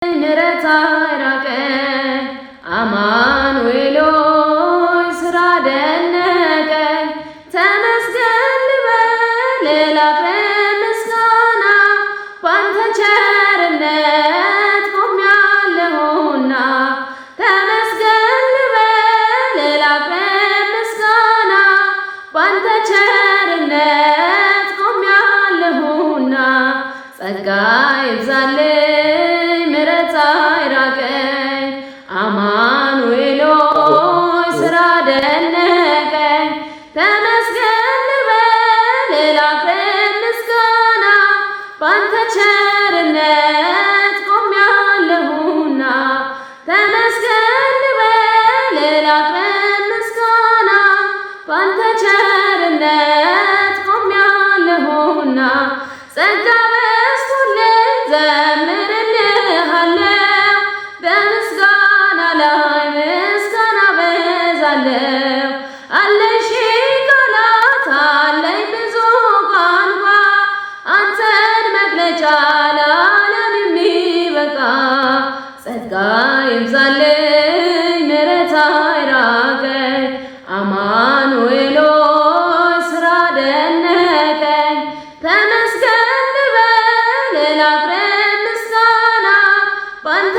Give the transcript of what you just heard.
ምሕረት አይራቀኝ አማኑኤል ስራ ደነቀኝ ተመስገን ልበል ላቅርብ ምስጋና ባንተ ቸርነት ቆሜያለሁና ተመስገን ልበል ላቅርብ ምስጋና ባንተ ቸርነት ቆሜያለሁና ጸጋ ይብዛልኝ ምሕረት አይራቀኝ አማኑኤል ስራ ደነቀኝ ተመስገን ልበል ላቅርብ ምስጋና ባንተ ቸርነት ቆሜያለሁና ተመስገን ልበል ላቅርብ ምስጋና ባንተ ቸርነት ቆሜያለሁና ጸጋ በዝቶልኝ ዘምርልሃለሁ በምስጋና ላይ ምስጋና በዛለሁ አለኝ ሺህ ቃላት አለኝ ብዙ ቋንቋ አንተን መግለጫ ለዓለም የሚበቃ ጸጋ ይብዛልኝ ምሕረት አይራቀኝ አማኑኤል ስራ ደነቀኝ ተመስገን ልበል ላቅርብ ምስጋና ባንተ